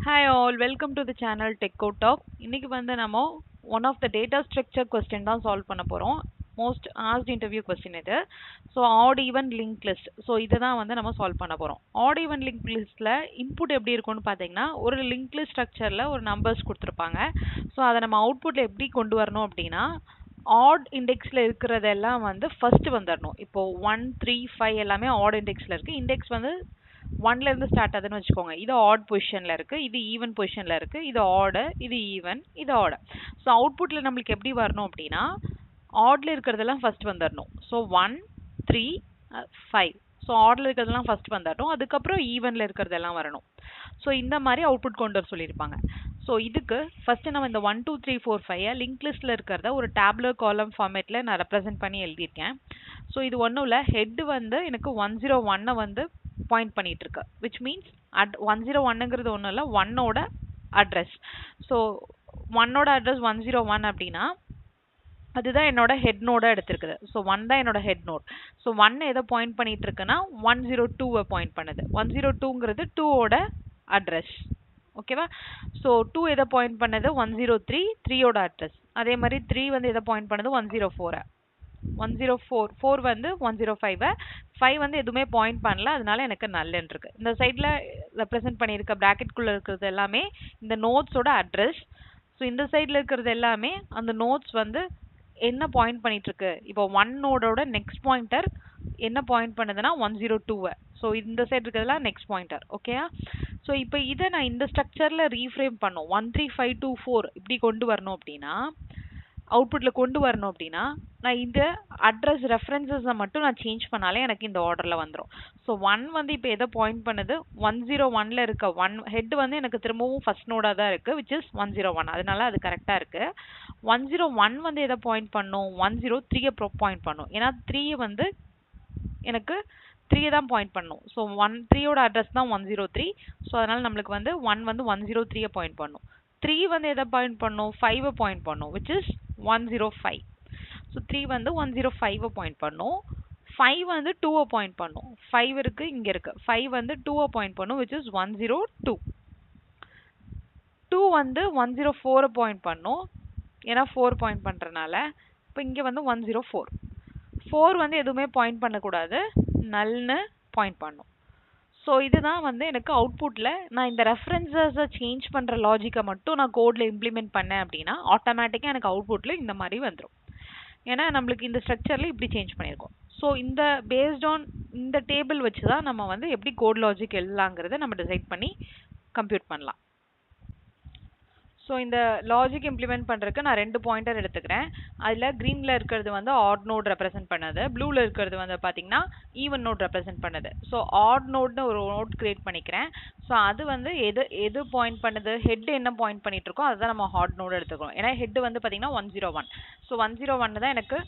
Hi all, welcome to the channel Techco Talk. இன்னைக்கு வந்து நம்ம one of the data structure question தான் solve பண்ண போறோம். Most asked interview question இது. So odd even linked list. So இதை தான் வந்து நம்ம solve பண்ண போறோம். Odd even linked listல input எப்படி இருக்கும்னு பார்த்தீங்கன்னா ஒரு linked list structureல ஒரு numbers கொடுத்திருப்பாங்க. So அதை நம்ம outputல எப்படி கொண்டு வரணும் அப்படின்னா odd indexல இருக்கிறதெல்லாம் வந்து first வந்துடணும். இப்போ 1, 3, 5 எல்லாமே odd indexல இருக்கு. Index வந்து 1ல இருந்து ஸ்டார்ட் ஆகுதுன்னு வச்சுக்கோங்க. இது ஆட் பொசிஷன்ல இருக்கு, இது ஈவன் பொசிஷன்ல இருக்கு, இது ஆட், இது ஈவன், இது ஆட். ஸோ அவுட்புட்ல நம்மளுக்கு எப்படி வரணும் அப்படின்னா ஆட்ல இருக்கிறதெல்லாம் ஃபர்ஸ்ட் வந்துடணும். ஸோ 1, 3, 5. ஸோ ஆட்ல இருக்கிறதெல்லாம் ஃபர்ஸ்ட் வந்துடணும். அதுக்கப்புறம் ஈவன்ல இருக்கிறதெல்லாம் வரணும். ஸோ இந்த மாதிரி அவுட்புட் கொண்டு வர சொல்லியிருப்பாங்க. ஸோ இதுக்கு ஃபர்ஸ்ட் நம்ம இந்த 1, 2, 3, 4, 5 லிங்க் லிஸ்ட்ல இருக்கிறத ஒரு டேப்லர் காலம் ஃபார்மேட்ல நான் ரெப்ரசென்ட் பண்ணி எழுதியிருக்கேன். ஸோ இது ஒன்றும் இல்லை, ஹெட் வந்து எனக்கு 101 வந்து பாயிண்ட் பண்ணிட்டு இருக்கு, விச் மீன்ஸ் 101ங்கிறது ஒன்றும் இல்லை, 1ஓட அட்ரஸ். ஸோ 1ஓட அட்ரஸ் 101 அப்படின்னா அதுதான் என்னோட ஹெட் நோட எடுத்திருக்குது. ஸோ 1 தான் என்னோட ஹெட் நோட். ஸோ 1 எதை பாயிண்ட் பண்ணிட்டு இருக்குன்னா 102 பாயிண்ட் பண்ணுது. 102ங்கிறது 2ஓட அட்ரஸ். ஓகேவா? ஸோ 2 எதை பாயிண்ட் பண்ணது 103, 3ஓட அட்ரஸ். அதே மாதிரி 3 வந்து எதை பாயிண்ட் பண்ணது 104. 104, 4 வந்து 105, 5 வந்து எதுவுமே பாயிண்ட் பண்ணல, அதனால எனக்கு நல்லன்னு இருக்கு. இந்த சைட்ல ரெப்ரசென்ட் பண்ணியிருக்க பிராக்கெட்குள்ள இருக்கிறது எல்லாமே இந்த நோட்ஸோட அட்ரஸ். ஸோ இந்த சைட்ல இருக்கிறது எல்லாமே அந்த நோட்ஸ் வந்து என்ன பாயிண்ட் பண்ணிட்டு இருக்கு. இப்போ 1 நோடோட நெக்ஸ்ட் பாயிண்டர் என்ன பாயிண்ட் பண்ணுதுன்னா 102. ஸோ இந்த சைடு இருக்கிறதுலாம் நெக்ஸ்ட் பாயிண்டர். ஓகேயா? ஸோ இப்போ இதை நான் இந்த ஸ்ட்ரக்சர்ல ரீஃப்ரேம் பண்ணும் 1, 3, 5, 2, 4 இப்படி கொண்டு வரணும் அப்படின்னா அவுட்புட்ல கொண்டு வரணும் அப்படின்னா நான் இந்த அட்ரஸ் ரெஃபரன்சஸை மட்டும் நான் சேஞ்ச் பண்ணாலே எனக்கு இந்த ஆர்டர்ல வந்துடும். ஸோ 1 வந்து இப்போ எதை பாயிண்ட் பண்ணுது 101ல இருக்க 1 ஹெட் வந்து எனக்கு திரும்பவும் ஃபர்ஸ்ட் நோடா தான் இருக்கு, விச் இஸ் 101. அதனால அது கரெக்டா இருக்கு. 101 வந்து எதை பாயிண்ட் பண்ணும் 103 பாயிண்ட் பண்ணும். ஏன்னா 3 வந்து எனக்கு 3 தான் பாயிண்ட் பண்ணும். ஸோ 3ஓட அட்ரஸ் தான் 103. ஸோ அதனால நம்மளுக்கு வந்து 1 வந்து 103 பாயிண்ட் பண்ணும். 3 வந்து எதை பாயிண்ட் பண்ணும் 5 பாயிண்ட் பண்ணும், which is 105. ஸோ 3 வந்து 105 பாயிண்ட் பண்ணும். 5 வந்து 2 பாயிண்ட் பண்ணும். 5 இருக்கு, இங்க இருக்கு. 5 வந்து 2 பாயிண்ட் பண்ணும், which is 102. 2 வந்து 104 பாயிண்ட் பண்ணும், ஏன்னா 4 பாயிண்ட் பண்றதுனால. இப்போ இங்க வந்து 104. 4 வந்து எதுவுமே பாயிண்ட் பண்ணக்கூடாது, நல்னு பாயிண்ட் பண்ணும். ஸோ இதுதான் வந்து எனக்கு அவுட்புட்ல நான் இந்த ரெஃபரன்சஸை சேஞ்ச் பண்ற லாஜிக்கை மட்டும் நான் கோட்ல இம்ப்ளிமெண்ட் பண்ணேன் அப்படின்னா ஆட்டோமேட்டிக்கா எனக்கு அவுட்புட்ல இந்த மாதிரி வந்துடும். ஏன்னா நம்மளுக்கு இந்த ஸ்ட்ரக்சர்ல இப்படி சேஞ்ச் பண்ணியிருக்கோம். ஸோ இந்த பேஸ்ட் ஆன் இந்த டேபிள் வச்சு தான் நம்ம வந்து எப்படி கோட் லாஜிக் எழுதலாங்கிறத நம்ம டிசைட் பண்ணி கம்ப்யூட் பண்ணலாம். ஸோ இந்த லாஜிக் இம்ப்ளிமெண்ட் பண்ணுறதுக்கு நான் 2 பாயிண்டர் எடுத்துக்கிறேன். அதில் க்ரீனில் இருக்கிறது வந்து ஆட் நோட் ரெப்ரசென்ட் பண்ணது, ப்ளூவில் இருக்கிறது வந்து பார்த்தீங்கன்னா ஈவன் நோட் ரெப்ரசென்ட் பண்ணுது. ஸோ ஆட் நோட்னு ஒரு நோட் கிரியேட் பண்ணிக்கிறேன். ஸோ அது வந்து எது பாயிண்ட் பண்ணுது, ஹெட் என்ன பாயிண்ட் பண்ணிட்டு இருக்கோ அதுதான் நம்ம ஆட் நோடு எடுத்துக்கிறோம். ஏன்னா ஹெட் வந்து பார்த்தீங்கன்னா 101. ஸோ 101 தான் எனக்கு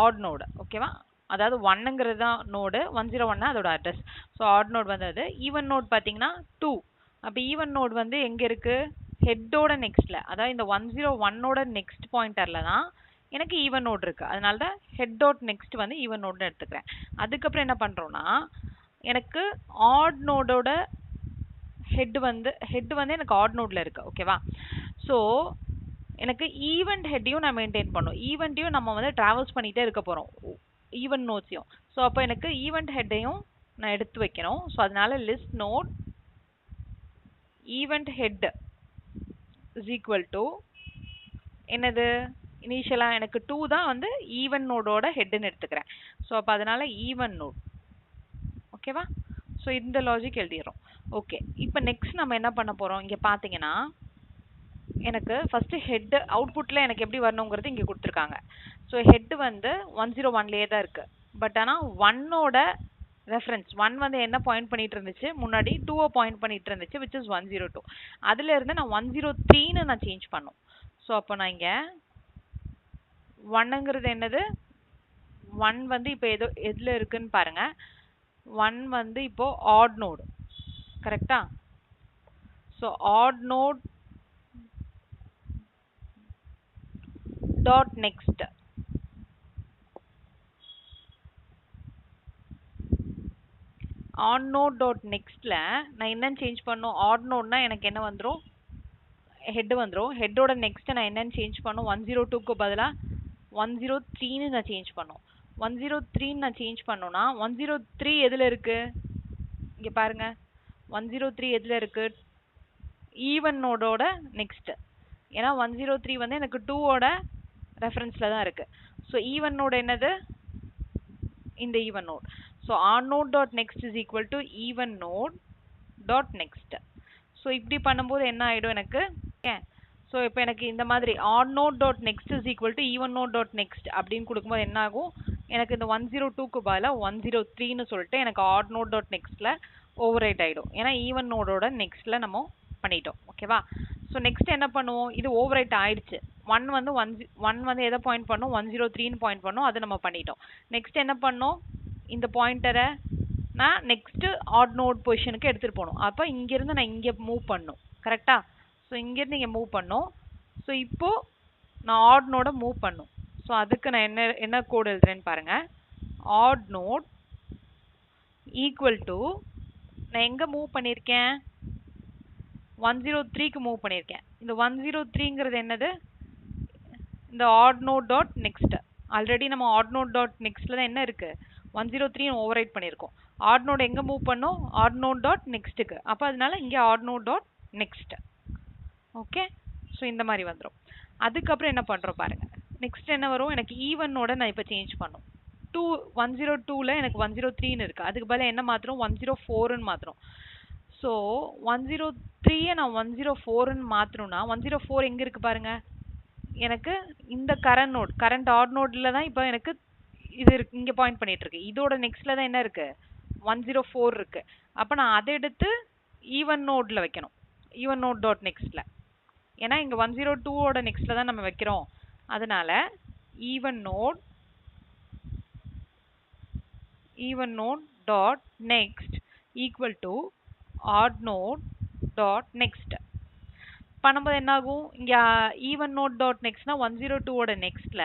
ஆட் நோடு. ஓகேவா? அதாவது 1ங்கிறது தான் நோடு, 101 அதோட அட்ரஸ். ஸோ ஆட் நோட் வந்து அது. ஈவன் நோட் பார்த்தீங்கன்னா 2. அப்போ ஈவன் நோட் வந்து எங்கே இருக்கு ஹெட்டோட நெக்ஸ்ட்ல, அதாவது இந்த 101ஓட நெக்ஸ்ட் பாயிண்டர்ல தான் எனக்கு ஈவன் நோட் இருக்கு. அதனால தான் ஹெட் டாட் நெக்ஸ்ட் வந்து ஈவன் நோட்னு எடுத்துக்கிறேன். அதுக்கப்புறம் என்ன பண்றோம்னா எனக்கு ஆட் நோடோட ஹெட் வந்து எனக்கு ஆட் நோட்ல இருக்கு. ஓகேவா? ஸோ எனக்கு ஈவெண்ட் ஹெட்டையும் நான் மெயின்டைன் பண்ணும். ஈவெண்ட்டையும் நம்ம வந்து டிராவல்ஸ் பண்ணிட்டே இருக்க போறோம், ஈவெண்ட் நோட்ஸையும். ஸோ அப்போ எனக்கு ஈவெண்ட் ஹெட்டையும் நான் எடுத்து வைக்கணும். ஸோ அதனால list node even head is equal to என்னது இனிஷியலா எனக்கு 2 தான் வந்து ஈவன் நோடோட ஹெட்னு எடுத்துக்கிறேன். ஸோ அப்போ அதனால ஈவன் நோட். ஓகேவா? ஸோ இந்த லாஜிக் எழுதிடுறோம். ஓகே, இப்போ நெக்ஸ்ட் நம்ம என்ன பண்ண போறோம், இங்க பாத்தீங்கன்னா எனக்கு ஃபர்ஸ்ட் ஹெட் அவுட்புட்ல எனக்கு எப்படி வரணுங்கிறது இங்க கொடுத்துருக்காங்க. ஸோ ஹெட் வந்து 101லேயே தான் இருக்கு. பட் ஆனால் 1ஓட ரெஃபரன்ஸ் 1 வந்து என்ன பாயிண்ட் பண்ணிட்டு இருந்துச்சு முன்னாடி 2 பாயிண்ட் பண்ணிட்டு இருந்துச்சு, which is 102. அதுல இருந்து நான் 103ன்னு நான் சேஞ்ச் பண்ணும். ஸோ அப்போ நான் இங்க 1ங்கிறது என்னது 1 வந்து இப்போ எதுல இருக்குன்னு பாருங்க. 1 வந்து இப்போ ஆட் நோட், கரெக்டா? So odd node dot next. Odd node dot நெக்ஸ்ட்ல நான் என்னன்னு சேஞ்ச் பண்ணும்? ஆட் நோட்னா எனக்கு என்ன வந்துரும்? ஹெட் வந்துரும். ஹெட்டோட நெக்ஸ்ட் நான் என்னன்னு சேஞ்ச் பண்ணும்? 102க்கு பதிலா 103ன்னு நான் சேஞ்ச் பண்ணும். 103ன்னு நான் சேஞ்ச் பண்ணோம்னா 103 எதுல இருக்கு? இங்க பாருங்க. 103 எதுல இருக்கு? ஈவன் நோடோட நெக்ஸ்ட். ஏன்னா 103 வந்து எனக்கு 2 ஓட ரெஃபரன்ஸ்ல தான் இருக்கு. ஸோ ஈவன் நோட் என்னது? இந்த even node. So odd node dot next is equal to even node dot next. So இப்படி பண்ணும்போது என்ன ஆயிடும் எனக்கு? ஸோ இப்போ எனக்கு இந்த மாதிரி odd node dot next is equal to even node dot next அப்படின்னு கொடுக்கும்போது என்ன ஆகும்? எனக்கு இந்த 102க்கு பதிலாக 103ன்னு சொல்லிட்டு எனக்கு ஆட் நோட் டாட் நெக்ஸ்ட்ல ஓவர் ரைட் ஆகிடும். ஏன்னா ஈவன் நோடோட நெக்ஸ்ட்ல நம்ம பண்ணிட்டோம். ஓகேவா? ஸோ நெக்ஸ்ட் என்ன பண்ணுவோம்? இது ஓவர் ரைட் ஆயிடுச்சு. ஒன் வந்து எதை பாயிண்ட் பண்ணோம்? 103ன்னு பாயிண்ட் பண்ணோம். அதை நம்ம பண்ணிட்டோம். நெக்ஸ்ட் என்ன பண்ணோம்? இந்த பாயிண்டரை நான் நெக்ஸ்ட் ஆட் நோட் பொசிஷனுக்கு எடுத்துகிட்டு போகணும். அப்போ இங்கேருந்து நான் இங்கே மூவ் பண்ணும். கரெக்டா? ஸோ இங்கேருந்து இங்கே மூவ் பண்ணும். ஸோ இப்போ நான் ஆட் நோட மூவ் பண்ணும். ஸோ அதுக்கு நான் என்ன கோட் எழுதுறேன்னு பாருங்க. ஆட் நோட் ஈக்குவல் டு நான் எங்கே மூவ் பண்ணியிருக்கேன்? 103க்கு மூவ் பண்ணியிருக்கேன். இந்த 103ங்கிறது என்னது? இந்த odd node dot next. Already நம்ம ஆட் நோட் டாட் நெக்ஸ்ட்ல தான் என்ன இருக்கு? 103 ஓவர் ரைட் பண்ணியிருக்கோம். ஆட் நோட் எங்கே மூவ் பண்ணோம்? ஆட் நோட் டாட் நெக்ஸ்ட்டுக்கு. அப்போ அதனால இங்கே odd node dot next. Okay? So இந்த மாதிரி வந்துடும். அதுக்கப்புறம் என்ன பண்ணுறோம் பாருங்க. நெக்ஸ்ட் என்ன வரும்? எனக்கு ஈவனோட நான் இப்போ சேஞ்ச் பண்ணும். 102ல எனக்கு 103ன்னு இருக்கு. அதுக்கு பதிலாக என்ன மாத்திரம்? 104ன்னு மாத்திரம். ஸோ 103யை நான் 104ன்னு மாற்றணும்னா 104 எங்கே இருக்கு பாருங்க. எனக்கு இந்த கரண்ட் ஆட் நோட்ல தான் இப்போ எனக்கு இது இருக்கு. இங்கே பாயிண்ட் பண்ணிட்டு இருக்கு. இதோட நெக்ஸ்ட்ல தான் என்ன இருக்கு? 104 இருக்கு. அப்போ நான் அதை எடுத்து ஈவன் நோட்ல வைக்கணும். ஈவன் நோட் டாட் நெக்ஸ்ட்ல. ஏன்னா இங்க 102ஓட நெக்ஸ்ட்ல தான் நம்ம வைக்கிறோம். அதனால even node dot next equal to odd node dot next. பண்ணும்போது என்ன ஆகும்? இங்க ஈவன் நோட் டாட் நெக்ஸ்ட்னா 102ஓட நெக்ஸ்ட்ல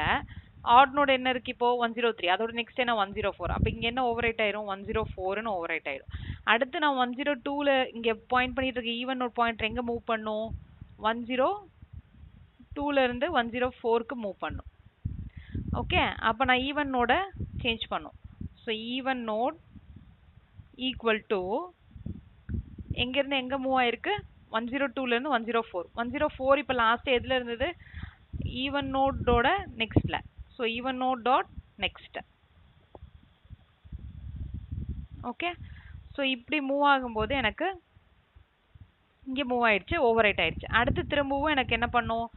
ஆட் நோட் என்ன இருக்கு? இப்போ 103. அதோட நெக்ஸ்ட் என்ன? 104. அப்ப இங்க என்ன ஓவர் ரைட் ஆயிரும்? 104ன்னு ஓவர் ரைட் ஆயிரும். அடுத்து நான் 102ல இங்க பாயிண்ட் பண்ணிட்டு இருக்க ஈவன் நோட் பாயிண்டர் எங்க மூவ் பண்ணும்? 102ல இருந்து 104க்கு மூவ் பண்ணும். ஓகே? அப்ப நான் ஈவன் நோட சேஞ்ச் பண்ணும். So even node equal to எங்க இருந்து எங்க மூவ் ஆயிருக்கு? 102ல இருந்து 104. 104 இப்ப லாஸ்ட் எதுல இருந்தது? ஈவன் நோடோட நெக்ஸ்ட்ல. So even node dot next. Okay? So இப்படி மூவ் ஆகும்போது எனக்கு இங்கே மூவ் ஆயிடுச்சு, ஓவர் ரைட் ஆயிடுச்சு. அடுத்து திரும்பவும் எனக்கு என்ன பண்ணும்?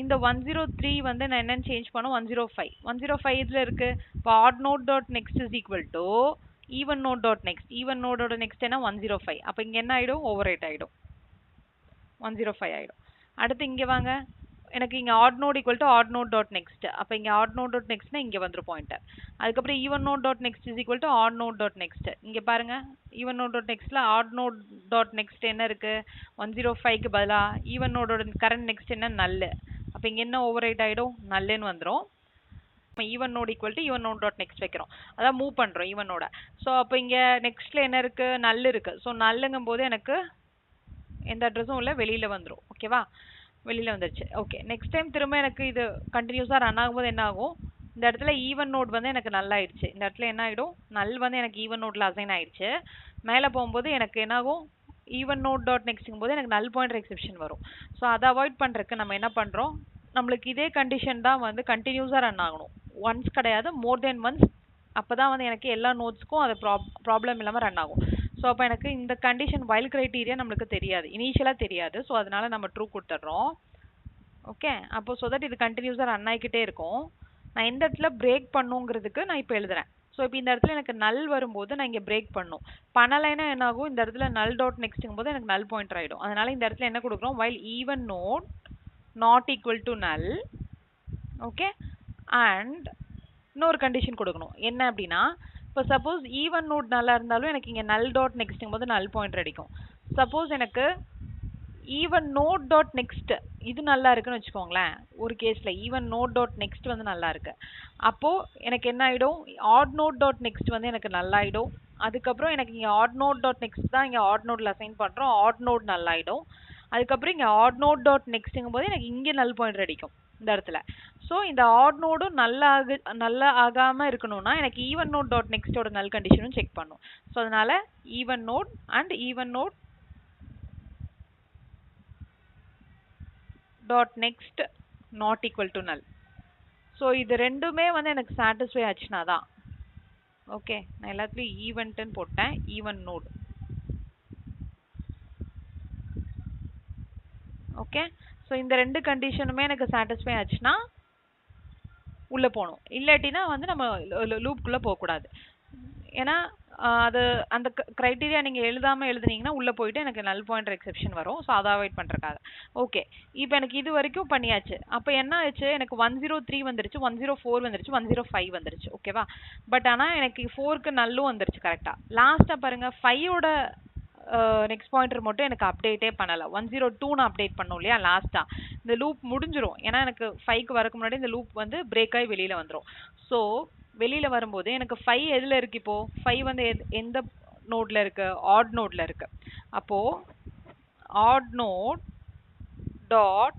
இந்த 103 வந்து நான் என்னன்னு சேஞ்ச் பண்ணும்? 105. 105 இதுல இருக்கு. இப்போ odd node dot next is equal to even node dot next. Even நோடோட நெக்ஸ்ட் என்ன? 105. அப்போ இங்க என்ன ஆயிடும்? ஓவர் ரைட் ஆயிடும். 105 ஆயிடும். அடுத்து இங்க வாங்க. எனக்கு இங்க odd node equal to odd node dot next. அப்போ இங்க ஆட் நோட் டாட் நெக்ஸ்ட்னா இங்க வந்துரும் பாயிண்டர். அதுக்கப்புறம் even node dot next is equal to odd node dot next. இங்க பாருங்க. ஈவன் நோட் டாட் நெக்ஸ்ட்ல ஆட் நோட் டாட் நெக்ஸ்ட் என்ன இருக்கு? 105க்கு பதிலா ஈவன் நோடோட கரண்ட் நெக்ஸ்ட் என்ன? நல்லு. அப்போ இங்க என்ன ஓவர் ரைட் ஆயிடும்? நல்லுன்னு வந்துரும். Even node equal to even node dot next வைக்கிறோம். அதான் மூவ் பண்றோம் ஈவன் நோட. ஸோ அப்போ இங்க நெக்ஸ்ட்ல என்ன இருக்கு? நல்லு இருக்கு. ஸோ நல்லுங்கும் போது எனக்கு எந்த அட்ரஸும் இல்லை, வெளியில வந்துடும். ஓகேவா? வெளியில வந்துருச்சு. ஓகே. நெக்ஸ்ட் டைம் திரும்ப எனக்கு இது கண்டினியூஸா ரன் ஆகும்போது என்ன ஆகும்? இந்த இடத்துல ஈவன் நோட் வந்து எனக்கு நல் ஆயிடுச்சு. இந்த இடத்துல என்ன ஆயிடும்? நல் வந்து எனக்கு ஈவன் நோட்ல அசைன் ஆயிடுச்சு. மேலே போகும்போது எனக்கு என்ன ஆகும்? ஈவன் நோட் டாட் நெக்ஸ்ட்ங்கும் போது எனக்கு நல் பாயிண்டர் எக்ஸெப்ஷன் வரும். ஸோ அதை அவாய்ட் பண்றதுக்கு நம்ம என்ன பண்றோம்? நம்மளுக்கு இதே கண்டிஷன் தான் வந்து கண்டினியூஸா ரன் ஆகணும். ஒன்ஸ் கிடையாது, மோர் தென் ஒன்ஸ். அப்பதான் வந்து எனக்கு எல்லா நோட்ஸ்க்கும் அது ப்ராப்ளம் இல்லாம ரன் ஆகும். ஸோ அப்போ எனக்கு இந்த கண்டிஷன் வைல் கிரைட்டீரியா நம்மளுக்கு தெரியாது, இனிஷியலாக தெரியாது. ஸோ அதனால நம்ம ட்ரூ கொடுத்துட்றோம். ஓகே? அப்போ ஸோ தட் இது கண்டினியூஸாக ரன் ஆகிக்கிட்டே இருக்கும். நான் எந்த இடத்துல பிரேக் பண்ணுங்கிறதுக்கு நான் இப்போ எழுதுறேன். ஸோ இப்போ இந்த இடத்துல எனக்கு நல் வரும்போது நான் இங்கே பிரேக் பண்ணும். பண்ணலைன்னா என்ன ஆகும்? இந்த இடத்துல நல் டாட் நெக்ஸ்ட்ங்கும் போது எனக்கு நல் பாயிண்டர் ஆகிடும். அதனால இந்த இடத்துல என்ன கொடுக்குறோம்? While even node not equal to null. Okay? And இன்னொரு கண்டிஷன் கொடுக்கணும். என்ன அப்படின்னா, இப்போ சப்போஸ் ஈவன் நோட் நல்லா இருந்தாலும் எனக்கு இங்கே நல் டாட் நெக்ஸ்ட்ங்கும் போது நல் பாயிண்டர் அடிக்கும். சப்போஸ் எனக்கு ஈவன் நோட் டாட் நெக்ஸ்ட் இது நல்லா இருக்குன்னு வச்சுக்கோங்களேன். ஒரு கேஸ்ல ஈவன் நோட் டாட் நெக்ஸ்ட் வந்து நல்லா இருக்கு. அப்போ எனக்கு என்ன ஆயிடும்? ஆட் நோட் டாட் நெக்ஸ்ட் வந்து எனக்கு நல்லா ஆயிடும். அதுக்கப்புறம் எனக்கு இங்கே ஆட் நோட் டாட் நெக்ஸ்ட் தான் இங்கே ஆட் நோட்ல அசைன் பண்ணுறோம். ஆட் நோட் நல் ஆகிடும். அதுக்கப்புறம் இங்கே ஆட் நோட் டாட் நெக்ஸ்ட்டுங்கும் போது எனக்கு இங்கே நல் பாயிண்டர் அடிக்கும் இந்த இடத்துல. ஸோ இந்த ஆட் நோடும் நல்லா ஆகாமல் இருக்கணும்னா எனக்கு ஈவன் நோட் டாட் நெக்ஸ்டோட நல் கண்டிஷனும் செக் பண்ணும். ஸோ அதனால even node and even node dot next not equal to null. So இது ரெண்டுமே வந்து எனக்கு சாட்டிஸ்ஃபை ஆச்சுனா தான். ஓகே, நான் எல்லாத்துலேயும் ஈவெண்ட்டுன்னு போட்டேன். Even note. ஓகே, ஸோ இந்த ரெண்டு கண்டிஷனுமே எனக்கு சாட்டிஸ்ஃபை ஆச்சுன்னா உள்ளே போகணும். இல்லாட்டினா வந்து நம்ம லூப்குள்ளே போகக்கூடாது. ஏன்னா அது அந்த க்ரைட்டீரியா நீங்கள் எழுதாமல் எழுதுனீங்கன்னா உள்ளே போயிட்டு எனக்கு நல் பாயிண்டர் எக்ஸெப்ஷன் வரும். ஸோ அதை அவாய்ட் பண்ணுறக்காக. ஓகே, இப்போ எனக்கு இது வரைக்கும் பண்ணியாச்சு. அப்போ என்ன ஆச்சு, எனக்கு 103 வந்துருச்சு, 104 வந்துருச்சு, 105 வந்துருச்சு. ஓகேவா? பட் ஆனால் எனக்கு 4க்கு நல்லும் வந்துருச்சு கரெக்டாக. லாஸ்ட்டாக பாருங்கள், 5ஓட நெக்ஸ்ட் பாயிண்டர் மட்டும் எனக்கு அப்டேட்டே பண்ணலை. 102 நான் அப்டேட் பண்ணோம் இல்லையா லாஸ்ட்டாக. இந்த லூப் முடிஞ்சிரும். ஏன்னா எனக்கு 5க்கு வரக்கு முன்னாடி இந்த லூப் வந்து பிரேக் ஆகி வெளியில் வந்துடும். ஸோ வெளியில் வரும்போது எனக்கு 5 எதில் இருக்குது இப்போது? 5 வந்து எந்த நோட்டில் இருக்குது? ஆட் நோட்டில் இருக்குது. அப்போது odd node dot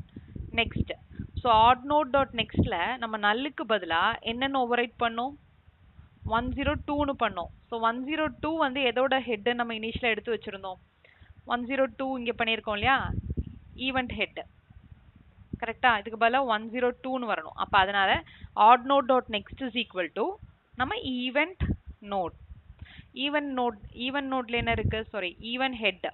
next. So odd node dot நெக்ஸ்ட்டில் நம்ம நல்லுக்கு பதிலாக என்னென்ன ஓவர்ரைட் பண்ணோம்? 102ன்னு பண்ணோம். ஸோ 102 வந்து எதோட ஹெட்டு நம்ம இனிஷியலாக எடுத்து வச்சுருந்தோம்? 102 இங்கே பண்ணியிருக்கோம் இல்லையா, ஈவெண்ட் ஹெட். கரெக்டாக? இதுக்கு பதிலாக 102ன்னு வரணும். அப்போ அதனால் add node dot next is equal to நம்ம ஈவெண்ட் நோட். ஈவன் நோட்ல என்ன இருக்குது? Sorry, even head.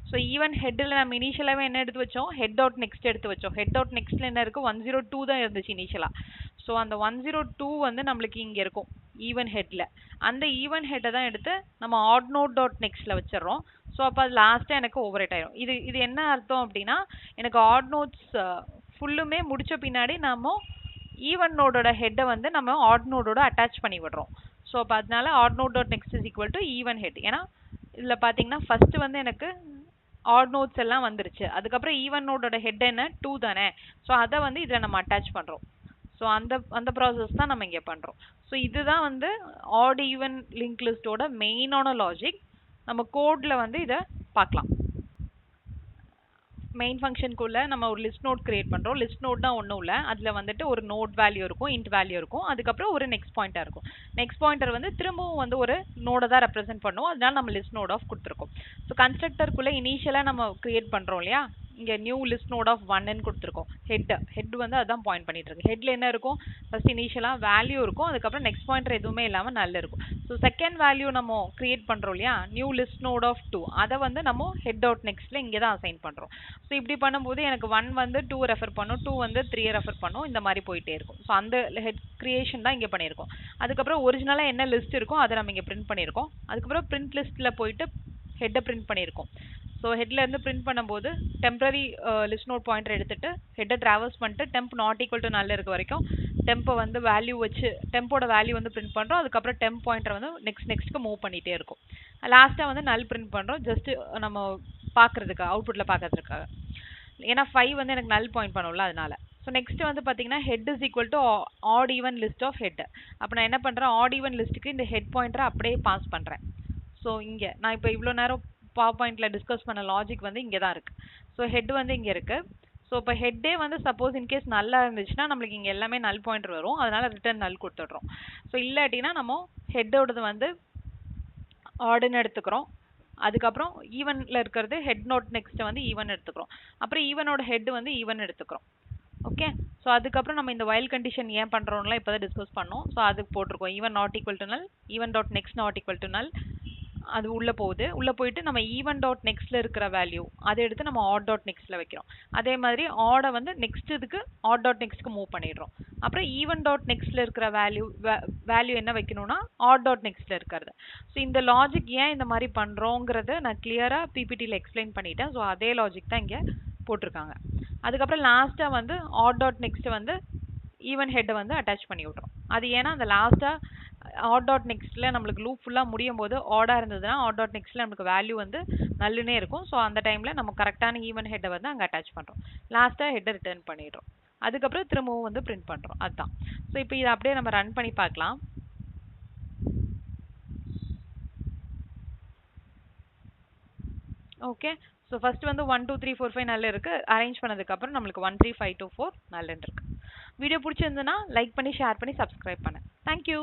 So even ஹெட்டில் நம்ம இனிஷியலாகவே என்ன எடுத்து வச்சோம்? ஹெட் டாட் நெக்ஸ்ட் எடுத்து வச்சோம். ஹெட் டாட் நெக்ஸ்ட்டில் என்ன இருக்குது? 102 தான் இருந்துச்சு இனிஷியலாக. ஸோ அந்த 102 வந்து நம்மளுக்கு இங்கே இருக்கும் ஈவன் ஹெட்டில். அந்த ஈவன் ஹெட்டை தான் எடுத்து நம்ம ஆட் நோட் டாட் நெக்ஸ்ட்டில் வச்சிடறோம். ஸோ அப்போ அது லாஸ்ட்டாக எனக்கு ஓவர்ரைட் ஆயிடும். இது என்ன அர்த்தம் அப்படின்னா, எனக்கு ஆட் நோட்ஸ் ஃபுல்லுமே முடிச்ச பின்னாடி நம்ம ஈவன் நோடோட ஹெட்டை வந்து நம்ம ஆட் நோடோட அட்டாச் பண்ணி விடுறோம். ஸோ அப்போ அதனால odd node dot next is equal to even head. ஏன்னா இதில் பார்த்தீங்கன்னா ஃபர்ஸ்ட் வந்து எனக்கு ஆட் நோட்ஸ் எல்லாம் வந்துருச்சு. அதுக்கப்புறம் ஈவன் நோடோட ஹெட் என்ன? 2 தானே. ஸோ அதை வந்து இதில் நம்ம அட்டாச் பண்ணுறோம். ஸோ அந்த ப்ராசஸ் தான் நம்ம இங்கே பண்ணுறோம். ஸோ இதுதான் வந்து ஆட் ஈவன் லிங்க் லிஸ்ட்டோட மெயினான லாஜிக். நம்ம கோடில் வந்து இதை பார்க்கலாம். மெயின் ஃபங்க்ஷனுக்குள்ளே நம்ம ஒரு லிஸ்ட் நோட் கிரியேட் பண்ணுறோம். லிஸ்ட் நோட் தான் ஒன்றும் இல்லை, அதில் வந்துட்டு ஒரு நோட் வேல்யூ இருக்கும், இன்ட் வேல்யூ இருக்கும், அதுக்கப்புறம் ஒரு நெக்ஸ்ட் பாயிண்டர் இருக்கும். நெக்ஸ்ட் பாயிண்டர் வந்து திரும்பவும் வந்து ஒரு நோடை தான் ரெப்ரசென்ட் பண்ணுவோம். அதனால நம்ம லிஸ்ட் நோட் ஆஃப் கொடுத்துருக்கோம். ஸோ கன்ஸ்ட்ரக்டருக்குள்ளே இனிஷியலாக நம்ம கிரியேட் பண்ணுறோம் இல்லையா, இங்கே நியூ லிஸ்ட் நோட் ஆஃப் 1ன்னு கொடுத்துருக்கோம். ஹெட் வந்து அதான் பாயிண்ட் பண்ணிட்டு இருக்கு. ஹெட்ல என்ன இருக்கும்? ஃபர்ஸ்ட் இனிஷியலாக வேல்யூ இருக்கும், அதுக்கப்புறம் நெக்ஸ்ட் பாயிண்டர் எதுவுமே இல்லாமல் நல்ல இருக்கும். ஸோ செகண்ட் வேல்யூ நம்ம கிரியேட் பண்ணுறோம் இல்லையா, நியூ லிஸ்ட் நோட் ஆஃப் 2, அதை வந்து நம்ம ஹெட் டாட் நெக்ஸ்ட்டில் இங்கே தான் அசைன் பண்ணுறோம். ஸோ இப்படி பண்ணும்போது எனக்கு 1 வந்து 2 ரெஃபர் பண்ணும், 2 வந்து 3 ரெஃபர் பண்ணும், இந்த மாதிரி போயிட்டே இருக்கும். ஸோ அந்த ஹெட் கிரியேஷன் தான் இங்கே பண்ணியிருக்கோம். அதுக்கப்புறம் ஒரிஜினலாக என்ன லிஸ்ட் இருக்கோ அதை நம்ம இங்கே பிரிண்ட் பண்ணியிருக்கோம். அதுக்கப்புறம் பிரிண்ட் லிஸ்ட்டில் போயிட்டு ஹெட்டை பிரிண்ட் பண்ணியிருக்கோம். ஸோ ஹெட்லேருந்து பிரிண்ட் பண்ணும்போது டெம்பரரி லிஸ்ட் நோட் பாயிண்டர் எடுத்துகிட்டு ஹெட்டை ட்ராவல்ஸ் பண்ணிட்டு டெம்ப் நாட் ஈக்குவல் டு நல்ல இருக்க வரைக்கும் டெம்பை வந்து வேல்யூ வச்சு டெம்போட வேல்யூ வந்து பிரிண்ட் பண்ணுறோம். அதுக்கப்புறம் டெம்ப் பாயிண்டர் வந்து நெக்ஸ்ட்டுக்கு மூவ் பண்ணிகிட்டே இருக்கும். லாஸ்ட்டாக வந்து நல் பிரிண்ட் பண்ணுறோம், ஜஸ்ட் நம்ம பார்க்குறதுக்காக, அவுட்புட்டில் பார்க்கறதுக்காக. ஏன்னா 5 வந்து எனக்கு நல் பாயிண்ட் பண்ணும்ல, அதனால. ஸோ நெக்ஸ்ட் வந்து பார்த்தீங்கன்னா head is equal to odd even list of head. அப்போ நான் என்ன பண்ணுறேன், ஆட் ஈவன் லிஸ்ட்டுக்கு இந்த ஹெட் பாயிண்டரை அப்படியே பாஸ் பண்ணுறேன். ஸோ இங்கே நான் இப்போ இவ்வளோ நேரம் பவர் பாயிண்டில் டிஸ்கஸ் பண்ண லாஜிக் வந்து இங்கே தான் இருக்குது. ஸோ ஹெட் வந்து இங்கே இருக்குது. ஸோ இப்போ ஹெட்டே வந்து சப்போஸ் இன்கேஸ் நல்லா இருந்துச்சுன்னா நம்மளுக்கு இங்கே எல்லாமே நல் பாயிண்டர் வரும், அதனால் ரிட்டர்ன் நல் கொடுத்துட்றோம். ஸோ இல்லாட்டினா நம்ம ஹெட்டோடது வந்து ஆடுன்னு எடுத்துக்கிறோம். அதுக்கப்புறம் ஈவனில் இருக்கிறது ஹெட் நோட் நெக்ஸ்ட்டை வந்து ஈவன் எடுத்துக்கிறோம். அப்புறம் ஈவனோட ஹெட் வந்து ஈவன் எடுத்துக்கிறோம். ஓகே, ஸோ அதுக்கப்புறம் நம்ம இந்த வைல் கண்டிஷன் ஏன் பண்ணுறோம்லாம் இப்போ தான் டிஸ்கஸ் பண்ணோம். ஸோ அதுக்கு போட்டிருக்கோம் ஈவன் நாட் ஈக்குவல் டு நல், even dot next not equal to நல். அது உள்ளே போகுது. உள்ளே போயிட்டு நம்ம ஈவன் டாட் நெக்ஸ்ட்டில் இருக்கிற வேல்யூ அதை எடுத்து நம்ம ஆட் டாட் நெக்ஸ்ட்டில் வைக்கிறோம். அதே மாதிரி ஆடை வந்து நெக்ஸ்ட் இதுக்கு ஆட் டாட் நெக்ஸ்ட்டுக்கு மூவ் பண்ணிடுறோம். அப்புறம் ஈவன் டாட் நெக்ஸ்ட்டில் இருக்கிற வேல்யூ என்ன வைக்கணும்னா ஆட் டாட் நெக்ஸ்ட்டில் இருக்கிறது. ஸோ இந்த லாஜிக் ஏன் இந்த மாதிரி பண்ணுறோங்கிறத நான் கிளியராக பிபிடியில் எக்ஸ்பிளைன் பண்ணிட்டேன். ஸோ அதே லாஜிக் தான் இங்கே போட்டிருக்காங்க. அதுக்கப்புறம் லாஸ்ட்டாக வந்து ஆட் டாட் நெக்ஸ்ட்டை வந்து ஈவன் ஹெட்டை வந்து அட்டாச் பண்ணி விட்றோம். அது ஏன்னா அந்த லாஸ்ட்டாக ஆட் டாட் நெக்ஸ்ட்டில் நம்மளுக்கு லூப் ஃபுல்லாக முடியும் போது ஆடாக இருந்ததுன்னா ஆட் டாட் நெக்ஸ்ட்டில் நம்மளுக்கு வேல்யூ வந்து நல்லுனே இருக்கும். ஸோ அந்த டைமில் நம்ம கரெக்டான ஈவன் ஹெட்டை வந்து அங்கே அட்டாச் பண்ணுறோம். லாஸ்ட்டாக ஹெட்டை ரிட்டர்ன் பண்ணிடுறோம். அதுக்கப்புறம் திரும்பவும் வந்து பிரிண்ட் பண்ணுறோம். அதுதான். ஸோ இப்போ இதை அப்படியே நம்ம ரன் பண்ணி பார்க்கலாம். ஓகே. ஸோ ஃபர்ஸ்ட் வந்து 1 2 3 4 5 null இருக்கு. அரேஞ்ச் பண்ணதுக்கு அப்புறம் நம்மளுக்கு 1 3 5 2 4 null இருக்கு. வீடியோ பிடிச்சிருந்ததுன்னா லைக் பண்ணி ஷேர் பண்ணி சப்ஸ்கிரைப் பண்ணு. தேங்க்யூ.